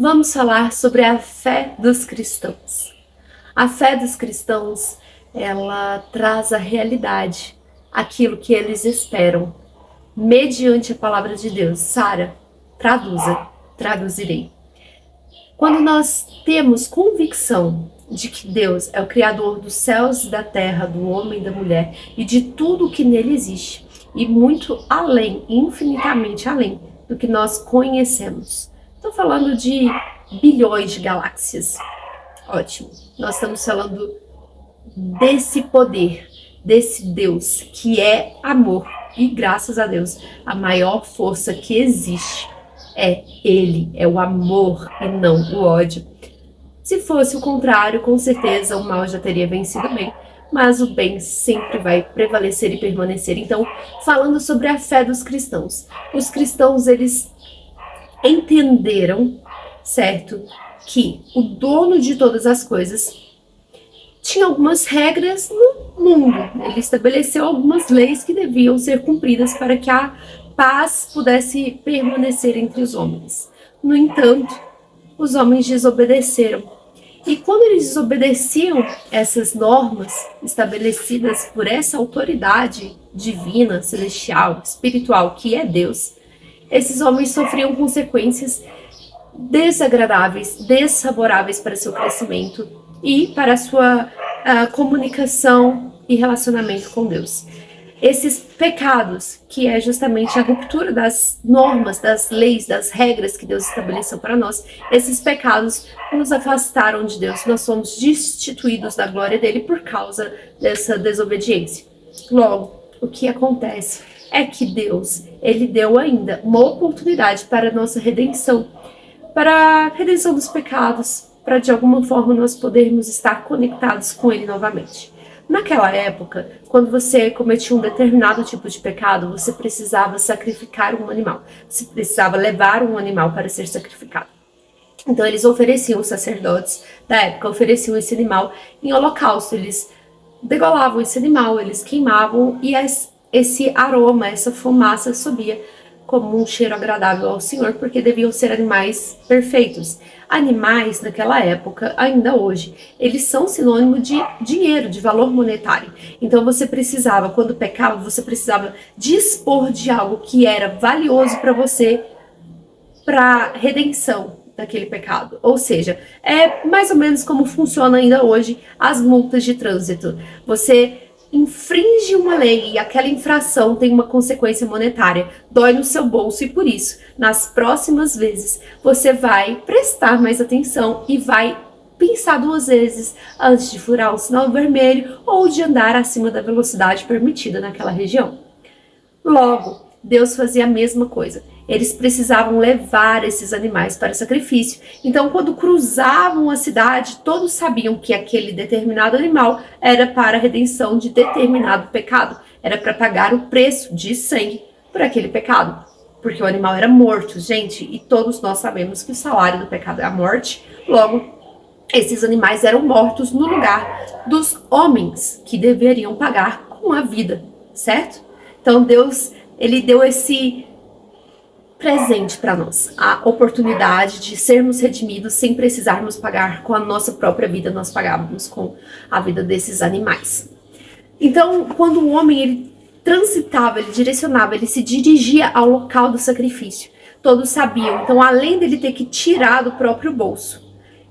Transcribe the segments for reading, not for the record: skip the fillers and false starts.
vamos falar sobre a fé dos cristãos. A fé dos cristãos, ela traz à realidade aquilo que eles esperam, mediante a palavra de Deus. Sara, traduzirei. Quando nós temos convicção de que Deus é o Criador dos céus e da terra, do homem e da mulher e de tudo o que nele existe, e muito além, infinitamente além do que nós conhecemos. Estou falando de bilhões de galáxias. Ótimo. Nós estamos falando desse poder, desse Deus que é amor. E graças a Deus, a maior força que existe é Ele, é o amor e não o ódio. Se fosse o contrário, com certeza o mal já teria vencido o bem, mas o bem sempre vai prevalecer e permanecer. Então, falando sobre a fé dos cristãos. Os cristãos, eles entenderam, certo, que o dono de todas as coisas tinha algumas regras no mundo. Ele estabeleceu algumas leis que deviam ser cumpridas para que a paz pudesse permanecer entre os homens. No entanto, os homens desobedeceram. E quando eles desobedeciam essas normas estabelecidas por essa autoridade divina, celestial, espiritual, que é Deus, esses homens sofriam consequências desagradáveis, desfavoráveis para seu crescimento e para a sua comunicação e relacionamento com Deus. Esses pecados, que é justamente a ruptura das normas, das leis, das regras que Deus estabeleceu para nós, esses pecados nos afastaram de Deus. Nós somos destituídos da glória dele por causa dessa desobediência. Logo, o que acontece é que Deus, ele deu ainda uma oportunidade para a nossa redenção, para a redenção dos pecados, para de alguma forma nós podermos estar conectados com ele novamente. Naquela época, quando você cometia um determinado tipo de pecado, você precisava sacrificar um animal. Você precisava levar um animal para ser sacrificado. Então eles ofereciam, os sacerdotes da época ofereciam esse animal em holocausto. Eles degolavam esse animal, eles queimavam e esse aroma, essa fumaça subia como um cheiro agradável ao Senhor, porque deviam ser animais perfeitos. Animais naquela época, ainda hoje, eles são sinônimo de dinheiro, de valor monetário. Então você precisava, quando pecava, você precisava dispor de algo que era valioso para você, para redenção daquele pecado. Ou seja, é mais ou menos como funciona ainda hoje as multas de trânsito. Você infringe uma lei e aquela infração tem uma consequência monetária, dói no seu bolso e por isso, nas próximas vezes, você vai prestar mais atenção e vai pensar duas vezes antes de furar o sinal vermelho ou de andar acima da velocidade permitida naquela região. Logo, Deus fazia a mesma coisa. Eles precisavam levar esses animais para sacrifício. Então, quando cruzavam a cidade, todos sabiam que aquele determinado animal era para a redenção de determinado pecado. Era para pagar o preço de sangue por aquele pecado. Porque o animal era morto, gente. E todos nós sabemos que o salário do pecado é a morte. Logo, esses animais eram mortos no lugar dos homens que deveriam pagar com a vida, certo? Então, Deus, ele deu esse presente para nós, a oportunidade de sermos redimidos sem precisarmos pagar com a nossa própria vida, nós pagávamos com a vida desses animais. Então, quando o homem ele transitava, ele direcionava, ele se dirigia ao local do sacrifício, todos sabiam. Então, além dele ter que tirar do próprio bolso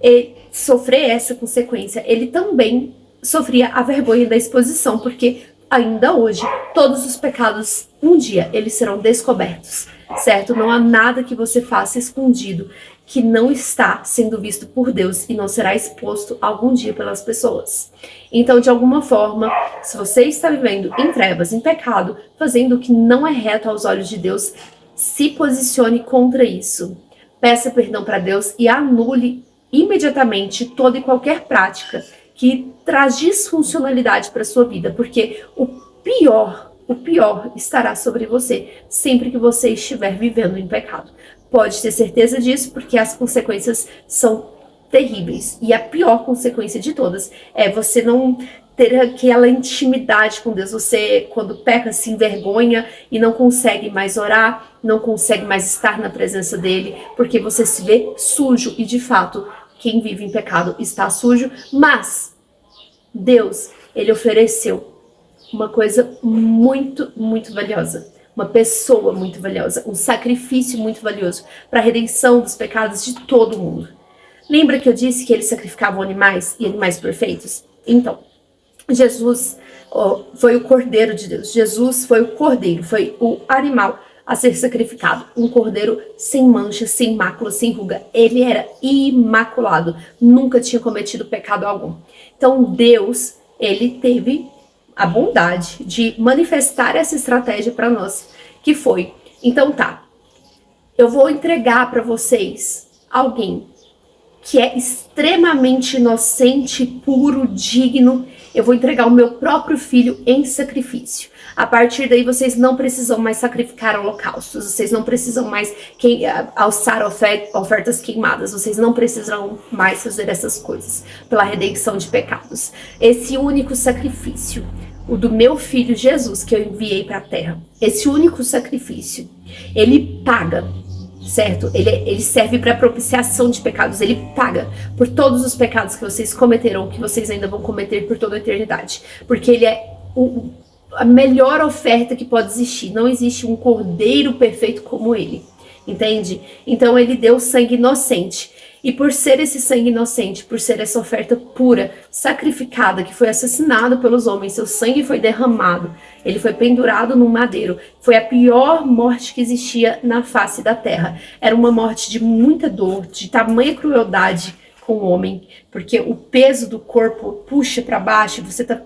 e sofrer essa consequência, ele também sofria a vergonha da exposição, porque ainda hoje, todos os pecados, um dia, eles serão descobertos, certo? Não há nada que você faça escondido que não está sendo visto por Deus e não será exposto algum dia pelas pessoas. Então, de alguma forma, se você está vivendo em trevas, em pecado, fazendo o que não é reto aos olhos de Deus, se posicione contra isso. Peça perdão para Deus e anule imediatamente toda e qualquer prática que traz disfuncionalidade para sua vida, porque o pior estará sobre você sempre que você estiver vivendo em pecado. Pode ter certeza disso, porque as consequências são terríveis. E a pior consequência de todas é você não ter aquela intimidade com Deus. Você, quando peca, se envergonha e não consegue mais orar, não consegue mais estar na presença dele, porque você se vê sujo, e de fato, quem vive em pecado está sujo, mas Deus, ele ofereceu uma coisa muito, muito valiosa, uma pessoa muito valiosa, um sacrifício muito valioso para a redenção dos pecados de todo mundo. Lembra que eu disse que eles sacrificavam animais e animais perfeitos? Então, Jesus foi o Cordeiro de Deus. Jesus foi o Cordeiro, foi o animal a ser sacrificado. Um cordeiro sem mancha, sem mácula, sem ruga. Ele era imaculado, nunca tinha cometido pecado algum. Então Deus, ele teve a bondade de manifestar essa estratégia para nós, que foi, então tá, eu vou entregar para vocês alguém que é extremamente inocente, puro, digno. Eu vou entregar o meu próprio filho em sacrifício. A partir daí vocês não precisam mais sacrificar holocaustos, vocês não precisam mais alçar ofertas queimadas, vocês não precisam mais fazer essas coisas pela redenção de pecados. Esse único sacrifício, o do meu filho Jesus, que eu enviei para a terra, esse único sacrifício, ele paga, certo? Ele serve para propiciação de pecados, ele paga por todos os pecados que vocês cometerão, que vocês ainda vão cometer por toda a eternidade, porque ele é a melhor oferta que pode existir. Não existe um cordeiro perfeito como ele, entende? Então ele deu sangue inocente, e por ser esse sangue inocente, por ser essa oferta pura, sacrificada, que foi assassinado pelos homens, seu sangue foi derramado, ele foi pendurado num madeiro, foi a pior morte que existia na face da terra. Era uma morte de muita dor, de tamanha crueldade com o homem, porque o peso do corpo puxa para baixo, você tá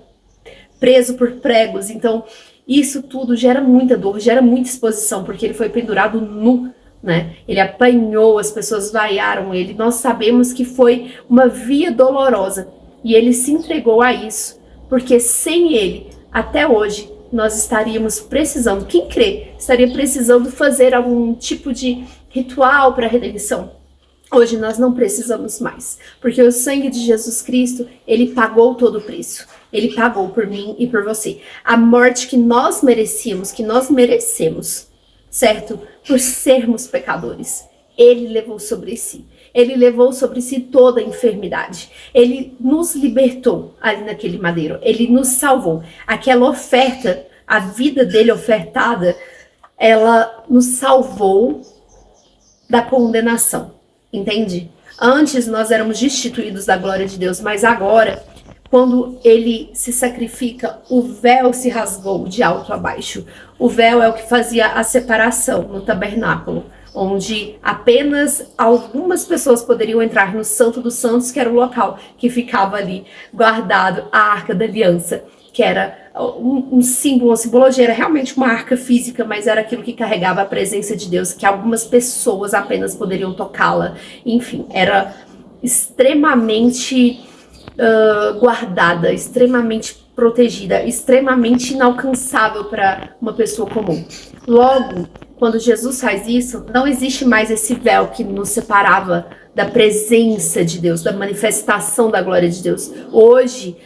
preso por pregos, então isso tudo gera muita dor, gera muita exposição, porque ele foi pendurado nu, né? Ele apanhou, as pessoas vaiaram ele, nós sabemos que foi uma via dolorosa, e ele se entregou a isso, porque sem ele, até hoje, nós estaríamos precisando, quem crê, estaria precisando fazer algum tipo de ritual para a redenção. Hoje nós não precisamos mais, porque o sangue de Jesus Cristo, ele pagou todo o preço. Ele pagou por mim e por você. A morte que nós merecíamos, que nós merecemos, certo? Por sermos pecadores. Ele levou sobre si. Ele levou sobre si toda a enfermidade. Ele nos libertou ali naquele madeiro. Ele nos salvou. Aquela oferta, a vida dele ofertada, ela nos salvou da condenação. Entende? Antes nós éramos destituídos da glória de Deus, mas agora, quando ele se sacrifica, o véu se rasgou de alto a baixo. O véu é o que fazia a separação no tabernáculo, onde apenas algumas pessoas poderiam entrar no Santo dos Santos, que era o local que ficava ali guardado a Arca da Aliança, que era um símbolo, uma simbologia, era realmente uma arca física, mas era aquilo que carregava a presença de Deus, que algumas pessoas apenas poderiam tocá-la. Enfim, era extremamente guardada, extremamente protegida, extremamente inalcançável para uma pessoa comum. Logo, quando Jesus faz isso, não existe mais esse véu que nos separava da presença de Deus, da manifestação da glória de Deus. Hoje,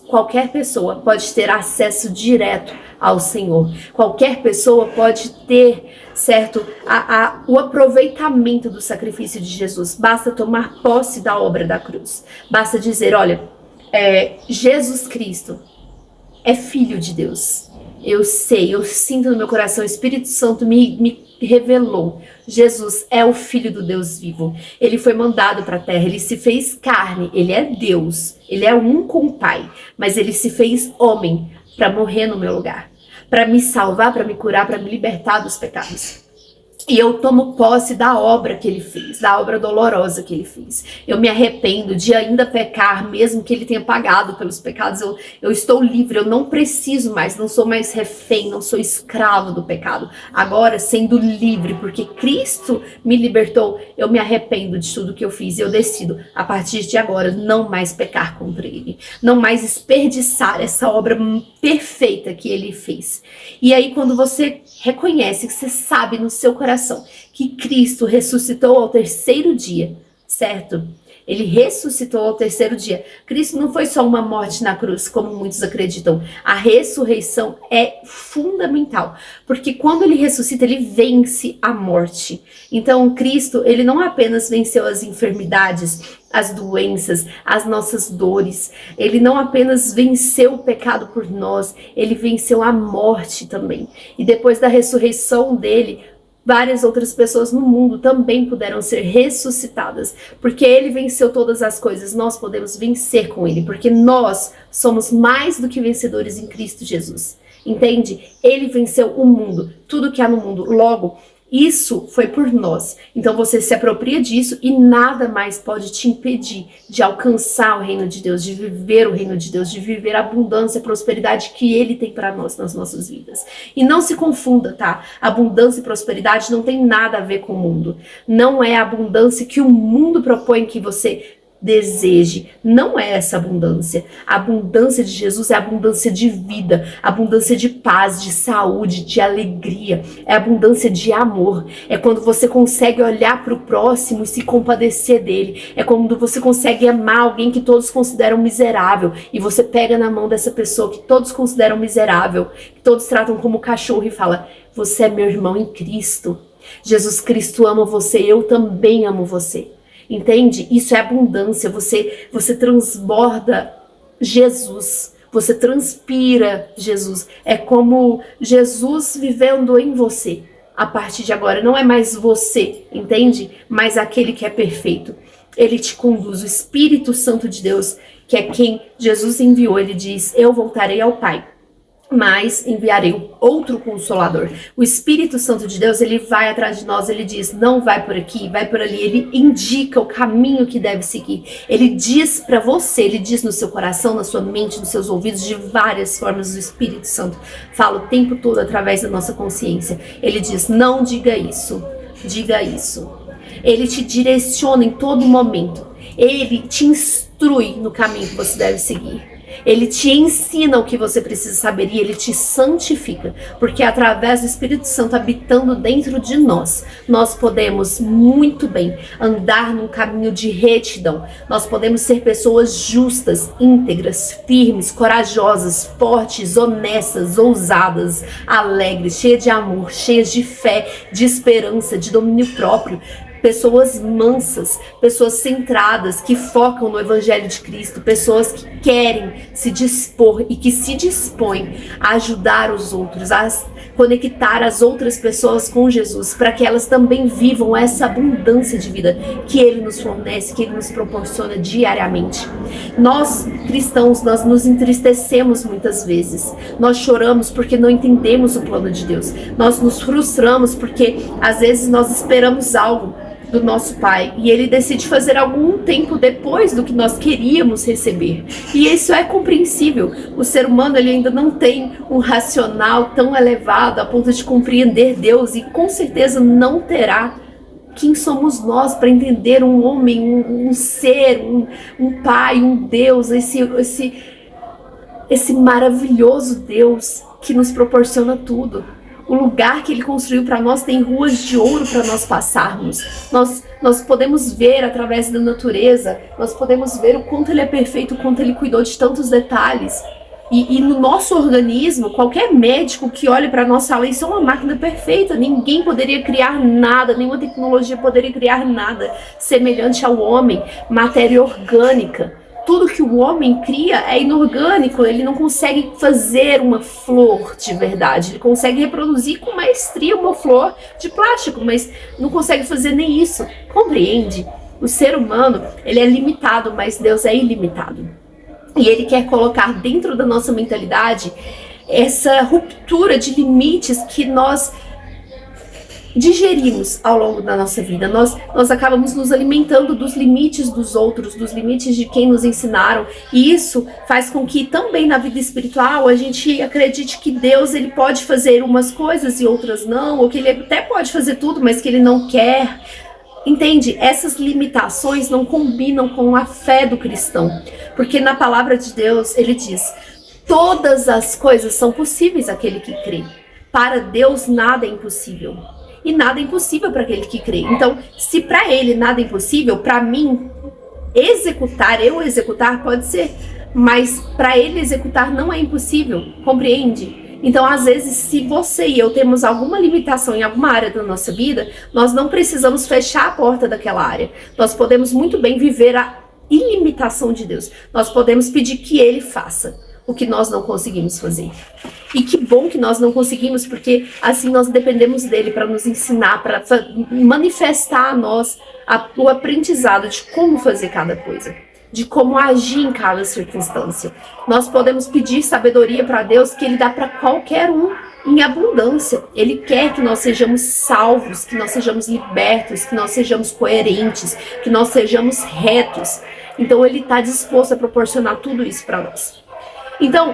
qualquer pessoa pode ter acesso direto ao Senhor. Qualquer pessoa pode ter, certo, o aproveitamento do sacrifício de Jesus. Basta tomar posse da obra da cruz. Basta dizer, olha, Jesus Cristo é Filho de Deus. Eu sei, eu sinto no meu coração, o Espírito Santo me revelou. Jesus é o Filho do Deus vivo. Ele foi mandado para a terra, ele se fez carne, ele é Deus, ele é um com o Pai, mas ele se fez homem para morrer no meu lugar, para me salvar, para me curar, para me libertar dos pecados. E eu tomo posse da obra que ele fez, da obra dolorosa que ele fez. Eu me arrependo de ainda pecar, mesmo que ele tenha pagado pelos pecados. Eu estou livre, eu não preciso mais, não sou mais refém, não sou escravo do pecado. Agora, sendo livre, porque Cristo me libertou, eu me arrependo de tudo que eu fiz. E eu decido, a partir de agora, não mais pecar contra ele. Não mais desperdiçar essa obra perfeita que ele fez. E aí, quando você reconhece, que você sabe no seu coração que Cristo ressuscitou ao terceiro dia, certo? Ele ressuscitou ao terceiro dia. Cristo não foi só uma morte na cruz, como muitos acreditam. A ressurreição é fundamental, porque quando ele ressuscita, ele vence a morte. Então, Cristo, ele não apenas venceu as enfermidades, as doenças, as nossas dores. Ele não apenas venceu o pecado por nós, ele venceu a morte também. E depois da ressurreição dele, várias outras pessoas no mundo também puderam ser ressuscitadas, porque ele venceu todas as coisas. Nós podemos vencer com ele, porque nós somos mais do que vencedores em Cristo Jesus. Entende? Ele venceu o mundo, tudo que há no mundo. Logo, isso foi por nós. Então você se apropria disso e nada mais pode te impedir de alcançar o reino de Deus, de viver o reino de Deus, de viver a abundância e prosperidade que Ele tem para nós nas nossas vidas. E não se confunda, tá? Abundância e prosperidade não tem nada a ver com o mundo. Não é a abundância que o mundo propõe que você deseje. Não é essa abundância. A abundância de Jesus é abundância de vida, abundância de paz, de saúde, de alegria. É abundância de amor. É quando você consegue olhar para o próximo e se compadecer dele. É quando você consegue amar alguém que todos consideram miserável e você pega na mão dessa pessoa que todos consideram miserável, que todos tratam como cachorro e fala: você é meu irmão em Cristo. Jesus Cristo ama você, eu também amo você. Entende? Isso é abundância. Você transborda Jesus. Você transpira Jesus. É como Jesus vivendo em você. A partir de agora, não é mais você, entende? Mas aquele que é perfeito. Ele te conduz. O Espírito Santo de Deus, que é quem Jesus enviou, ele diz: eu voltarei ao Pai, mas enviarei outro Consolador. O Espírito Santo de Deus, ele vai atrás de nós, ele diz: não vai por aqui, vai por ali. Ele indica o caminho que deve seguir. Ele diz para você, ele diz no seu coração, na sua mente, nos seus ouvidos, de várias formas. O Espírito Santo fala o tempo todo através da nossa consciência. Ele diz: não diga isso, diga isso. Ele te direciona em todo momento. Ele te instrui no caminho que você deve seguir. Ele te ensina o que você precisa saber e ele te santifica, porque através do Espírito Santo habitando dentro de nós, nós podemos muito bem andar num caminho de retidão. Nós podemos ser pessoas justas, íntegras, firmes, corajosas, fortes, honestas, ousadas, alegres, cheias de amor, cheias de fé, de esperança, de domínio próprio. Pessoas mansas, pessoas centradas, que focam no Evangelho de Cristo, pessoas que querem se dispor e que se dispõem a ajudar os outros, a conectar as outras pessoas com Jesus, para que elas também vivam essa abundância de vida que Ele nos fornece, que Ele nos proporciona diariamente. Nós, cristãos, nós nos entristecemos muitas vezes, nós choramos porque não entendemos o plano de Deus, nós nos frustramos porque às vezes nós esperamos algo do nosso Pai e Ele decide fazer algum tempo depois do que nós queríamos receber. E isso é compreensível. O ser humano, ele ainda não tem um racional tão elevado a ponto de compreender Deus, e com certeza não terá. Quem somos nós para entender um homem, um ser, um Pai, um Deus, esse maravilhoso Deus que nos proporciona tudo. O lugar que Ele construiu para nós tem ruas de ouro para nós passarmos. Nós podemos ver através da natureza, nós podemos ver o quanto Ele é perfeito, o quanto Ele cuidou de tantos detalhes. E no nosso organismo, qualquer médico que olhe para nós fala: isso é uma máquina perfeita, ninguém poderia criar nada, nenhuma tecnologia poderia criar nada semelhante ao homem, matéria orgânica. Tudo que o homem cria é inorgânico, ele não consegue fazer uma flor de verdade, ele consegue reproduzir com maestria uma flor de plástico, mas não consegue fazer nem isso, compreende? O ser humano, ele é limitado, mas Deus é ilimitado. E Ele quer colocar dentro da nossa mentalidade essa ruptura de limites que nós digerimos ao longo da nossa vida. Nós acabamos nos alimentando dos limites dos outros, dos limites de quem nos ensinaram, e isso faz com que também na vida espiritual a gente acredite que Deus, ele pode fazer umas coisas e outras não, ou que ele até pode fazer tudo, mas que ele não quer. Entende? Essas limitações não combinam com a fé do cristão, porque na palavra de Deus ele diz: todas as coisas são possíveis àquele que crê. Para Deus nada é impossível. e nada é impossível para aquele que crê. Então, se para ele nada é impossível, para mim eu executar pode ser, mas para ele executar não é impossível, compreende? Então, às vezes, se você e eu temos alguma limitação em alguma área da nossa vida, nós não precisamos fechar a porta daquela área. Nós podemos muito bem viver a ilimitação de Deus. Nós podemos pedir que Ele faça o que nós não conseguimos fazer. E que bom que nós não conseguimos, porque assim nós dependemos dele para nos ensinar, para manifestar a nós o aprendizado de como fazer cada coisa, de como agir em cada circunstância. Nós podemos pedir sabedoria para Deus, que Ele dá para qualquer um em abundância. Ele quer que nós sejamos salvos, que nós sejamos libertos, que nós sejamos coerentes, que nós sejamos retos. Então Ele está disposto a proporcionar tudo isso para nós. Então,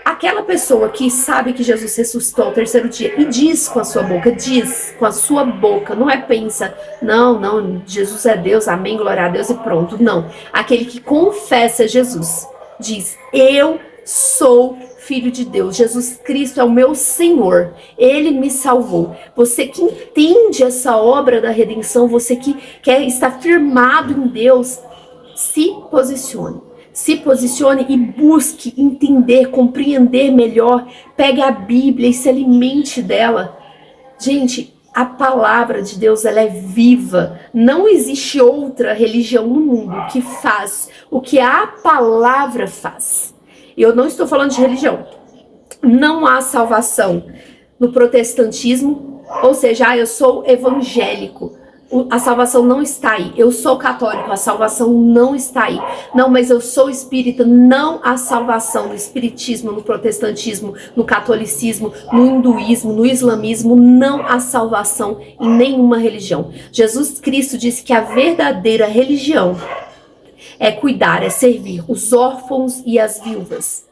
aquela pessoa que sabe que Jesus ressuscitou ao terceiro dia e diz com a sua boca, não é pensa, não, Jesus é Deus, amém, glória a Deus e pronto, não. Aquele que confessa Jesus, diz, eu sou filho de Deus, Jesus Cristo é o meu Senhor, Ele me salvou. Você que entende essa obra da redenção, você que quer estar firmado em Deus, se posicione. Se posicione e busque entender, compreender melhor. Pegue a Bíblia e se alimente dela. Gente, a palavra de Deus, ela é viva. Não existe outra religião no mundo que faz o que a palavra faz. Eu não estou falando de religião. Não há salvação no protestantismo, ou seja, eu sou evangélico. A salvação não está aí. Eu sou católico, a salvação não está aí. Não, mas eu sou espírita. Não há salvação no espiritismo, no protestantismo, no catolicismo, no hinduísmo, no islamismo. Não há salvação em nenhuma religião. Jesus Cristo disse que a verdadeira religião é cuidar, é servir os órfãos e as viúvas.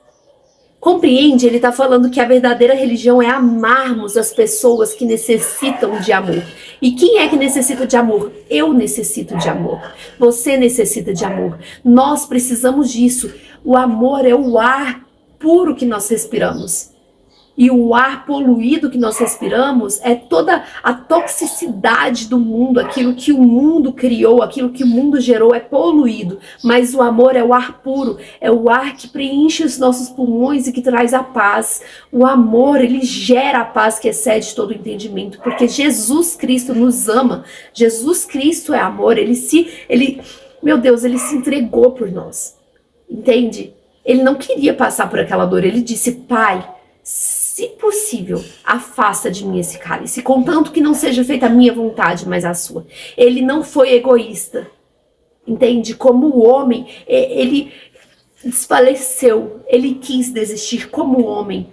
Compreende? Ele está falando que a verdadeira religião é amarmos as pessoas que necessitam de amor. E quem é que necessita de amor? Eu necessito de amor. Você necessita de amor. Nós precisamos disso. O amor é o ar puro que nós respiramos. E o ar poluído que nós respiramos é toda a toxicidade do mundo, aquilo que o mundo criou, aquilo que o mundo gerou é poluído. Mas o amor é o ar puro, é o ar que preenche os nossos pulmões e que traz a paz. O amor, ele gera a paz que excede todo o entendimento, porque Jesus Cristo nos ama. Jesus Cristo é amor, ele se entregou por nós. Entende? Ele não queria passar por aquela dor, ele disse, Pai, se possível, afasta de mim esse cálice, contanto que não seja feita a minha vontade, mas a sua. Ele não foi egoísta, entende? Como o homem, ele desfaleceu, ele quis desistir como homem,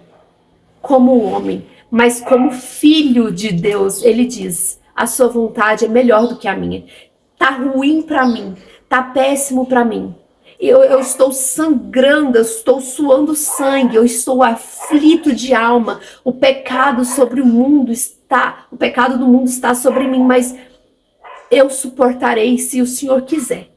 mas como filho de Deus, ele diz, a sua vontade é melhor do que a minha. Tá ruim pra mim, tá péssimo pra mim. Eu estou sangrando, eu estou suando sangue, eu estou aflito de alma. O pecado do mundo está sobre mim, mas eu suportarei se o Senhor quiser.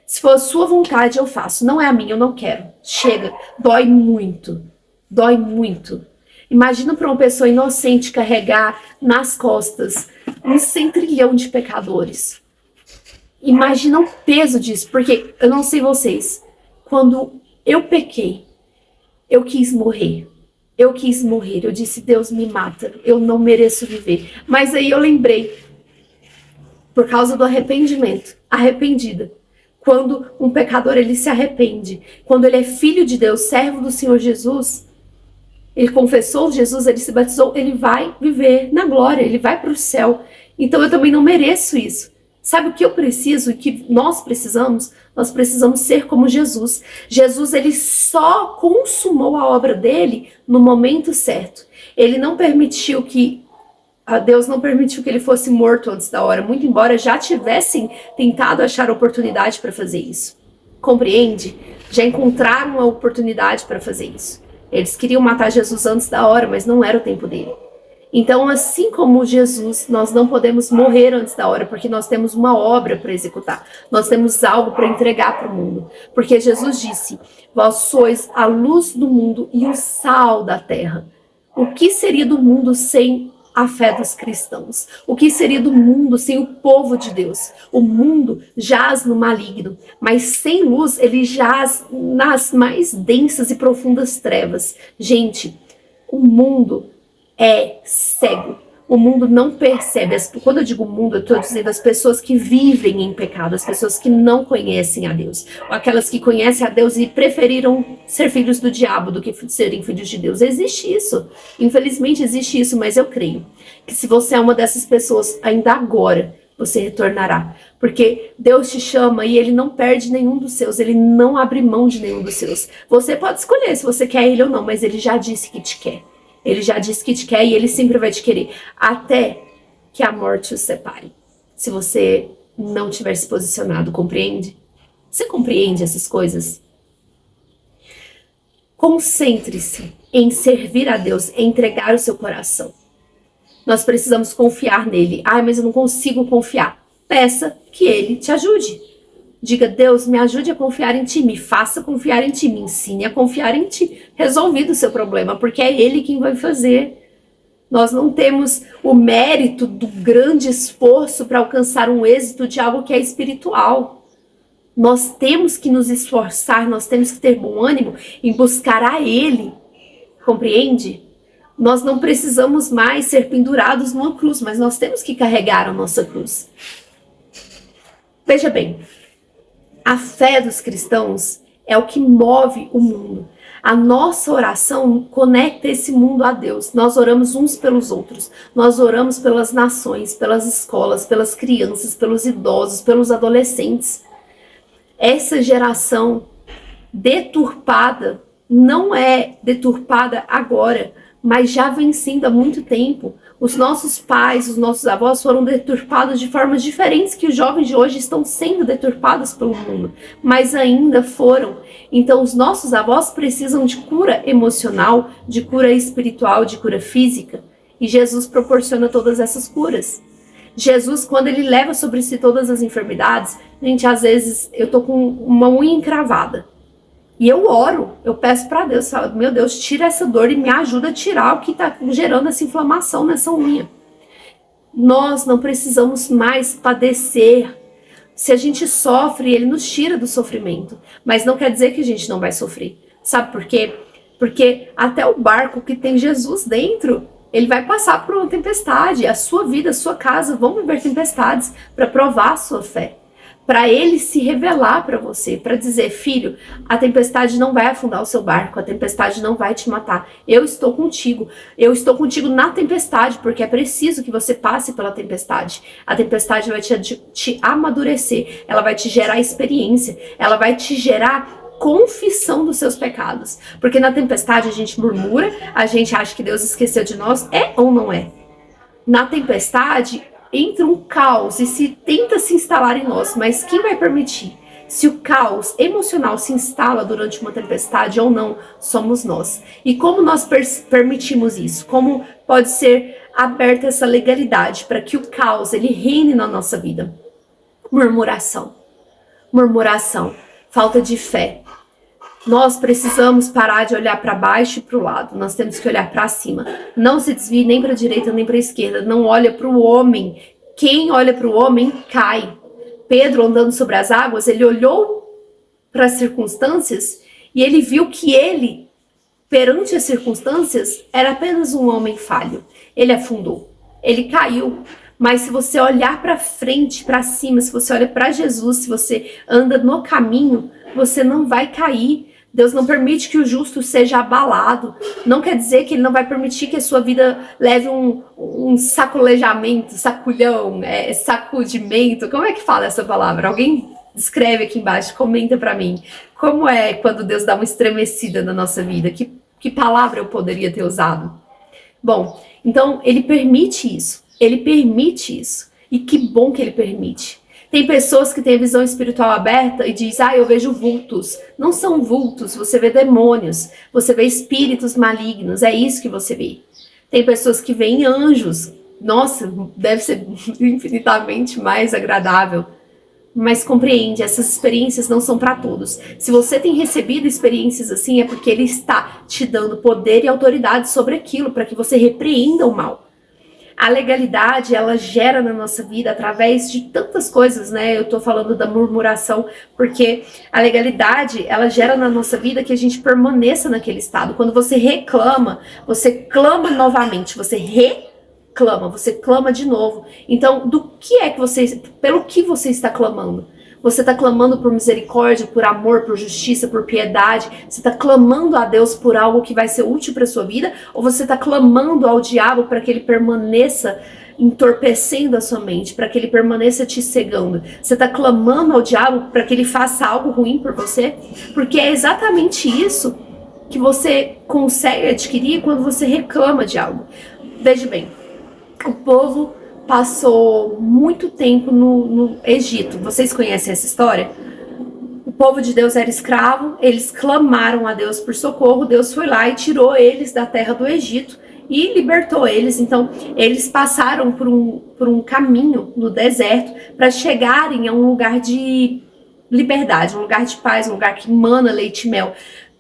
Se for a sua vontade, eu faço. Não é a minha, eu não quero. Chega, dói muito. Dói muito. Imagina para uma pessoa inocente carregar nas costas 100 trilhão de pecadores. Imagina o peso disso, porque eu não sei vocês, quando eu pequei, eu quis morrer, eu disse, Deus me mata, eu não mereço viver. Mas aí eu lembrei, por causa do arrependimento, arrependida, quando um pecador ele se arrepende, quando ele é filho de Deus, servo do Senhor Jesus, ele confessou Jesus, ele se batizou, ele vai viver na glória, ele vai para o céu. Então eu também não mereço isso. Sabe o que eu preciso e que nós precisamos? Nós precisamos ser como Jesus. Jesus, ele só consumou a obra dele no momento certo. Ele não permitiu que, Deus não permitiu que ele fosse morto antes da hora, muito embora já tivessem tentado achar oportunidade para fazer isso. Compreende? Já encontraram a oportunidade para fazer isso. Eles queriam matar Jesus antes da hora, mas não era o tempo dele. Então, assim como Jesus, nós não podemos morrer antes da hora, porque nós temos uma obra para executar. Nós temos algo para entregar para o mundo. Porque Jesus disse, vós sois a luz do mundo e o sal da terra. O que seria do mundo sem a fé dos cristãos? O que seria do mundo sem o povo de Deus? O mundo jaz no maligno, mas sem luz ele jaz nas mais densas e profundas trevas. Gente, o mundo é cego. O mundo não percebe. Quando eu digo mundo, eu estou dizendo as pessoas que vivem em pecado, as pessoas que não conhecem a Deus, ou aquelas que conhecem a Deus e preferiram ser filhos do diabo do que serem filhos de Deus. Existe isso. Infelizmente existe isso, mas eu creio que se você é uma dessas pessoas, ainda agora, você retornará. Porque Deus te chama e Ele não perde nenhum dos seus, Ele não abre mão de nenhum dos seus. Você pode escolher se você quer Ele ou não, mas Ele já disse que te quer. Ele já disse que te quer e Ele sempre vai te querer, até que a morte os separe. Se você não tiver se posicionado, compreende? Você compreende essas coisas? Concentre-se em servir a Deus, em entregar o seu coração. Nós precisamos confiar nele. Mas eu não consigo confiar. Peça que Ele te ajude. Diga, Deus, me ajude a confiar em Ti, me faça confiar em Ti, me ensine a confiar em Ti. Resolvido o seu problema, porque é Ele quem vai fazer. Nós não temos o mérito do grande esforço para alcançar um êxito de algo que é espiritual. Nós temos que nos esforçar, nós temos que ter bom ânimo em buscar a Ele. Compreende? Nós não precisamos mais ser pendurados numa cruz, mas nós temos que carregar a nossa cruz. Veja bem, a fé dos cristãos é o que move o mundo. A nossa oração conecta esse mundo a Deus. Nós oramos uns pelos outros. Nós oramos pelas nações, pelas escolas, pelas crianças, pelos idosos, pelos adolescentes. Essa geração deturpada não é deturpada agora, mas já vem sendo há muito tempo. Os nossos pais, os nossos avós foram deturpados de formas diferentes que os jovens de hoje estão sendo deturpados pelo mundo, mas ainda foram. Então os nossos avós precisam de cura emocional, de cura espiritual, de cura física, e Jesus proporciona todas essas curas. Jesus, quando Ele leva sobre si todas as enfermidades, gente, às vezes eu tô com uma unha encravada, e eu oro, eu peço para Deus, meu Deus, tira essa dor e me ajuda a tirar o que está gerando essa inflamação nessa unha. Nós não precisamos mais padecer. Se a gente sofre, Ele nos tira do sofrimento. Mas não quer dizer que a gente não vai sofrer. Sabe por quê? Porque até o barco que tem Jesus dentro, ele vai passar por uma tempestade. A sua vida, a sua casa vão viver tempestades para provar a sua fé. Para Ele se revelar para você, para dizer, filho, a tempestade não vai afundar o seu barco, a tempestade não vai te matar. Eu estou contigo na tempestade, porque é preciso que você passe pela tempestade. A tempestade vai te amadurecer, ela vai te gerar experiência, ela vai te gerar confissão dos seus pecados. Porque na tempestade a gente murmura, a gente acha que Deus esqueceu de nós, é ou não é? Na tempestade entra um caos e se tenta se instalar em nós, mas quem vai permitir? Se o caos emocional se instala durante uma tempestade ou não, somos nós. E como nós permitimos isso? Como pode ser aberta essa legalidade para que o caos ele reine na nossa vida? Murmuração, falta de fé. Nós precisamos parar de olhar para baixo e para o lado. Nós temos que olhar para cima. Não se desvie nem para a direita nem para a esquerda. Não olha para o homem. Quem olha para o homem cai. Pedro, andando sobre as águas, ele olhou para as circunstâncias e ele viu que ele, perante as circunstâncias, era apenas um homem falho. Ele afundou. Ele caiu. Mas se você olhar para frente, para cima, se você olha para Jesus, se você anda no caminho, você não vai cair. Deus não permite que o justo seja abalado. Não quer dizer que Ele não vai permitir que a sua vida leve um sacolejamento, saculhão, sacudimento. Como é que fala essa palavra? Alguém escreve aqui embaixo, comenta para mim. Como é quando Deus dá uma estremecida na nossa vida? Que palavra eu poderia ter usado? Bom, então Ele permite isso. Ele permite isso. E que bom que Ele permite. Tem pessoas que têm a visão espiritual aberta e diz, eu vejo vultos. Não são vultos, você vê demônios, você vê espíritos malignos, é isso que você vê. Tem pessoas que veem anjos. Nossa, deve ser infinitamente mais agradável. Mas compreende, essas experiências não são para todos. Se você tem recebido experiências assim, é porque Ele está te dando poder e autoridade sobre aquilo, para que você repreenda o mal. A legalidade, ela gera na nossa vida através de tantas coisas, né? Eu tô falando da murmuração, porque a legalidade, ela gera na nossa vida que a gente permaneça naquele estado. Quando você reclama, você clama novamente, você clama de novo. Então, pelo que você está clamando? Você está clamando por misericórdia, por amor, por justiça, por piedade? Você está clamando a Deus por algo que vai ser útil para sua vida? Ou você está clamando ao diabo para que ele permaneça entorpecendo a sua mente, para que ele permaneça te cegando? Você está clamando ao diabo para que ele faça algo ruim por você? Porque é exatamente isso que você consegue adquirir quando você reclama de algo. Veja bem, o povo passou muito tempo no Egito. Vocês conhecem essa história? O povo de Deus era escravo, eles clamaram a Deus por socorro, Deus foi lá e tirou eles da terra do Egito e libertou eles. Então, eles passaram por um caminho no deserto para chegarem a um lugar de liberdade, um lugar de paz, um lugar que mana leite e mel.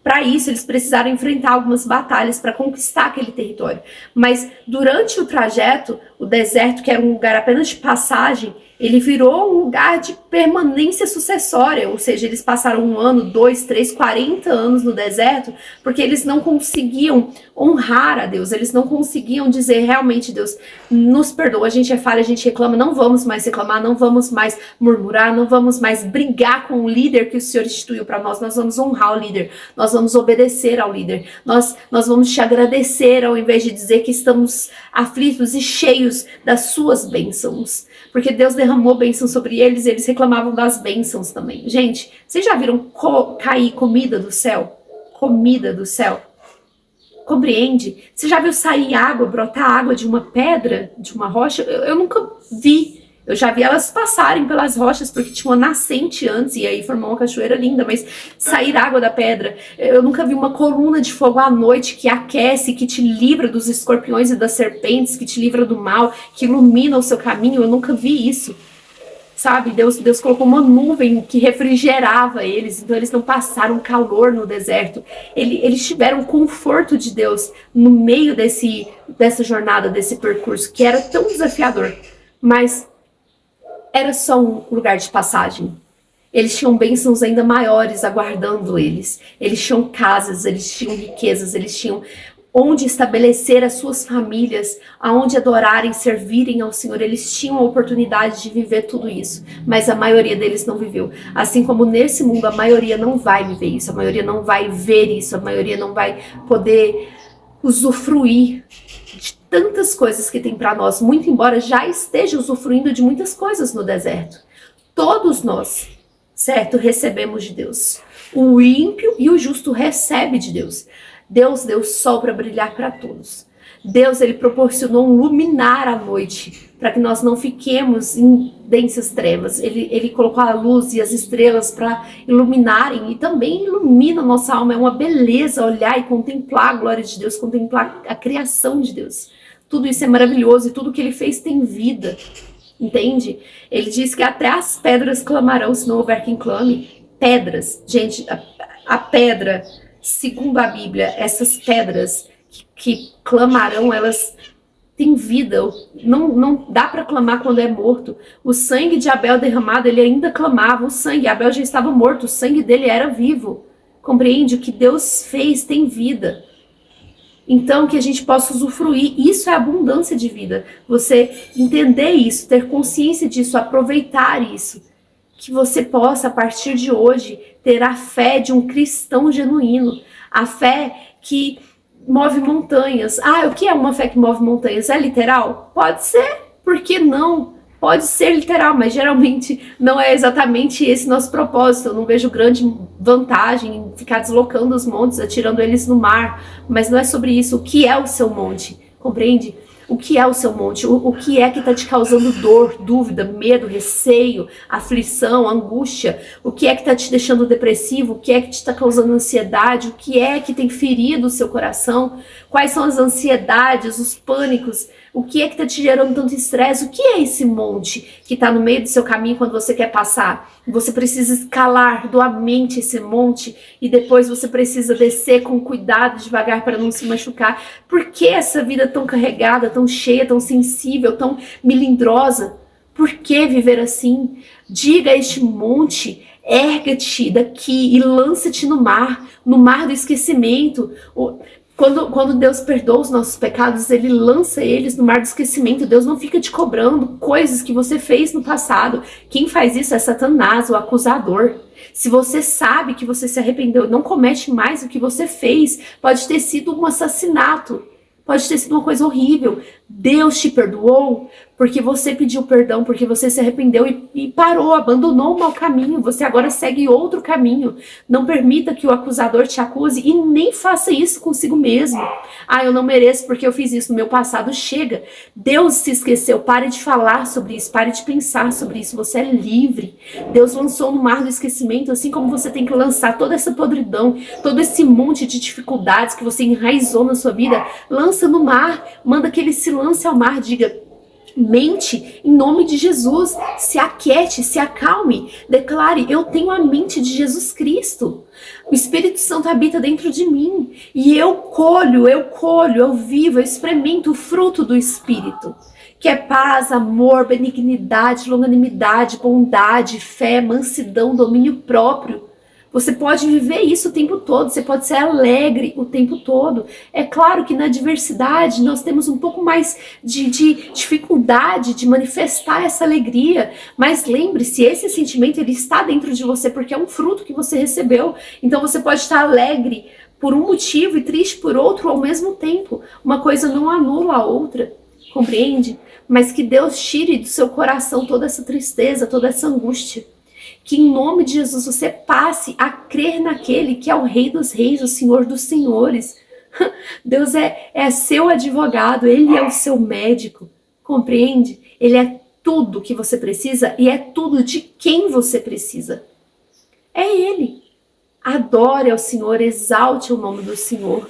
Para isso, eles precisaram enfrentar algumas batalhas para conquistar aquele território. Mas durante o trajeto, o deserto, que era um lugar apenas de passagem, ele virou um lugar de permanência sucessória. Ou seja, eles passaram 1 ano, 2, 3, 40 anos no deserto, porque eles não conseguiam honrar a Deus. Eles não conseguiam dizer, realmente, Deus, nos perdoa, a gente é falha, a gente reclama, não vamos mais reclamar, não vamos mais murmurar, não vamos mais brigar com o líder que o Senhor instituiu para nós. Nós vamos honrar o líder, nós vamos obedecer ao líder, nós vamos te agradecer ao invés de dizer que estamos aflitos e cheios das suas bênçãos. Porque Deus derramou bênçãos sobre eles e eles reclamavam das bênçãos também. Gente, vocês já viram cair comida do céu? Comida do céu. Compreende? Você já viu sair água, brotar água de uma pedra, de uma rocha? Eu nunca vi. Eu já vi elas passarem pelas rochas, porque tinha uma nascente antes, e aí formou uma cachoeira linda, mas sair água da pedra. Eu nunca vi uma coluna de fogo à noite que aquece, que te livra dos escorpiões e das serpentes, que te livra do mal, que ilumina o seu caminho. Eu nunca vi isso. Sabe, Deus colocou uma nuvem que refrigerava eles, então eles não passaram calor no deserto. Eles tiveram o conforto de Deus no meio dessa jornada, desse percurso, que era tão desafiador. Mas era só um lugar de passagem. Eles tinham bênçãos ainda maiores aguardando eles. Eles tinham casas, eles tinham riquezas, eles tinham onde estabelecer as suas famílias, aonde adorarem, servirem ao Senhor. Eles tinham a oportunidade de viver tudo isso, mas a maioria deles não viveu. Assim como nesse mundo a maioria não vai viver isso, a maioria não vai ver isso, a maioria não vai poder usufruir de tantas coisas que tem para nós, muito embora já esteja usufruindo de muitas coisas no deserto. Todos nós, certo, recebemos de Deus. O ímpio e o justo recebe de Deus. Deus deu sol para brilhar para todos. Deus, ele proporcionou um luminar à noite, para que nós não fiquemos em densas trevas. Ele colocou a luz e as estrelas para iluminarem, e também ilumina a nossa alma. É uma beleza olhar e contemplar a glória de Deus, contemplar a criação de Deus. Tudo isso é maravilhoso, e tudo que ele fez tem vida, entende? Ele diz que até as pedras clamarão se não houver quem clame. Pedras, gente, a pedra, segundo a Bíblia, essas pedras que clamarão, elas têm vida. Não dá para clamar quando é morto. O sangue de Abel derramado, ele ainda clamava. O sangue, Abel já estava morto, o sangue dele era vivo. Compreende? O que Deus fez tem vida. Então, que a gente possa usufruir. Isso é abundância de vida. Você entender isso, ter consciência disso, aproveitar isso. Que você possa, a partir de hoje, ter a fé de um cristão genuíno. A fé que move montanhas. O que é uma fé que move montanhas? É literal? Pode ser. Por que não? Pode ser literal, mas geralmente não é exatamente esse nosso propósito. Eu não vejo grande vantagem em ficar deslocando os montes, atirando eles no mar. Mas não é sobre isso. O que é o seu monte? Compreende? O que é o seu monte? O que é que está te causando dor, dúvida, medo, receio, aflição, angústia? O que é que está te deixando depressivo? O que é que te está causando ansiedade? O que é que tem ferido o seu coração? Quais são as ansiedades, os pânicos? O que é que está te gerando tanto estresse? O que é esse monte que está no meio do seu caminho quando você quer passar? Você precisa escalar arduamente esse monte e depois você precisa descer com cuidado, devagar, para não se machucar. Por que essa vida tão carregada, tão cheia, tão sensível, tão melindrosa? Por que viver assim? Diga a este monte: erga-te daqui e lança-te no mar do esquecimento. Quando Deus perdoa os nossos pecados, Ele lança eles no mar do esquecimento. Deus não fica te cobrando coisas que você fez no passado. Quem faz isso é Satanás, o acusador. Se você sabe que você se arrependeu e não comete mais o que você fez, pode ter sido um assassinato. Pode ter sido uma coisa horrível. Deus te perdoou porque você pediu perdão, porque você se arrependeu e parou, abandonou o mau caminho. Você agora segue outro caminho. Não permita que o acusador te acuse e nem faça isso consigo mesmo. Ah, eu não mereço porque eu fiz isso no meu passado. Chega. Deus se esqueceu. Pare de falar sobre isso. Pare de pensar sobre isso. Você é livre. Deus lançou no mar do esquecimento, assim como você tem que lançar toda essa podridão, todo esse monte de dificuldades que você enraizou na sua vida. Lança no mar. Manda que ele se lance ao mar. Diga: mente em nome de Jesus, se aquiete, se acalme, declare: eu tenho a mente de Jesus Cristo, o Espírito Santo habita dentro de mim, e eu colho, eu vivo, eu experimento o fruto do Espírito, que é paz, amor, benignidade, longanimidade, bondade, fé, mansidão, domínio próprio. Você pode viver isso o tempo todo, você pode ser alegre o tempo todo. É claro que na diversidade nós temos um pouco mais de dificuldade de manifestar essa alegria, mas lembre-se, esse sentimento ele está dentro de você porque é um fruto que você recebeu. Então você pode estar alegre por um motivo e triste por outro ao mesmo tempo. Uma coisa não anula a outra, compreende? Mas que Deus tire do seu coração toda essa tristeza, toda essa angústia. Que em nome de Jesus você passe a crer naquele que é o Rei dos Reis, o Senhor dos Senhores. Deus é seu advogado, Ele é o seu médico, compreende? Ele é tudo que você precisa e é tudo de quem você precisa. É Ele. Adore ao Senhor, exalte o nome do Senhor.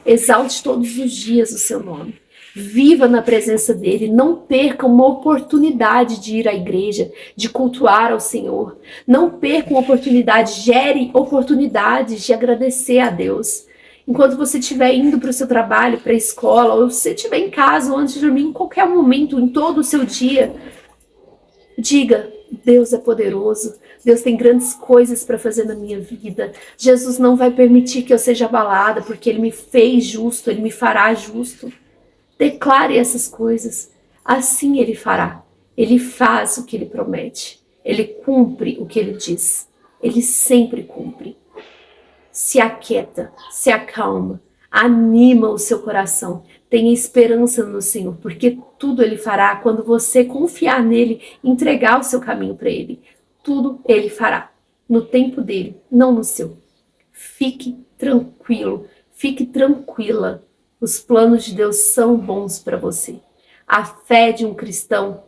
Exalte todos os dias o seu nome. Viva na presença dele, não perca uma oportunidade de ir à igreja, de cultuar ao Senhor. Não perca uma oportunidade, gere oportunidades de agradecer a Deus. Enquanto você estiver indo para o seu trabalho, para a escola, ou você estiver em casa, ou antes de dormir, em qualquer momento, em todo o seu dia, diga: Deus é poderoso, Deus tem grandes coisas para fazer na minha vida. Jesus não vai permitir que eu seja abalada, porque Ele me fez justo, Ele me fará justo. Declare essas coisas, assim Ele fará. Ele faz o que Ele promete, Ele cumpre o que Ele diz, Ele sempre cumpre. Se aquieta, se acalma, anima o seu coração, tenha esperança no Senhor, porque tudo Ele fará quando você confiar nele, entregar o seu caminho para Ele. Tudo Ele fará, no tempo dele, não no seu. Fique tranquilo, fique tranquila. Os planos de Deus são bons para você. A fé de um cristão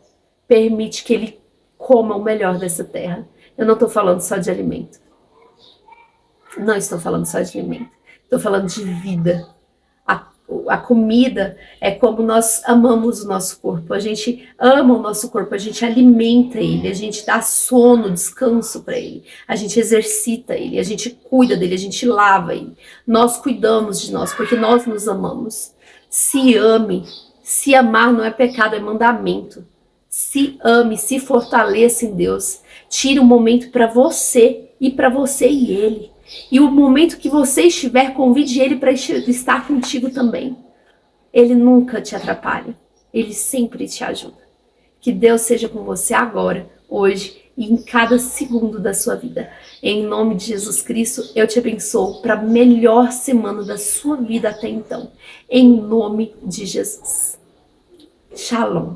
permite que ele coma o melhor dessa terra. Eu não estou falando só de alimento. Não estou falando só de alimento. Estou falando de vida. A comida é como nós amamos o nosso corpo. A gente ama o nosso corpo, a gente alimenta ele, a gente dá sono, descanso para ele, a gente exercita ele, a gente cuida dele, a gente lava ele. Nós cuidamos de nós porque nós nos amamos. Se ame. Se amar não é pecado, é mandamento. Se ame, se fortaleça em Deus. Tire um momento para você e ele. E o momento que você estiver, convide ele para estar contigo também. Ele nunca te atrapalha. Ele sempre te ajuda. Que Deus seja com você agora, hoje e em cada segundo da sua vida. Em nome de Jesus Cristo, eu te abençoo para a melhor semana da sua vida até então. Em nome de Jesus. Shalom.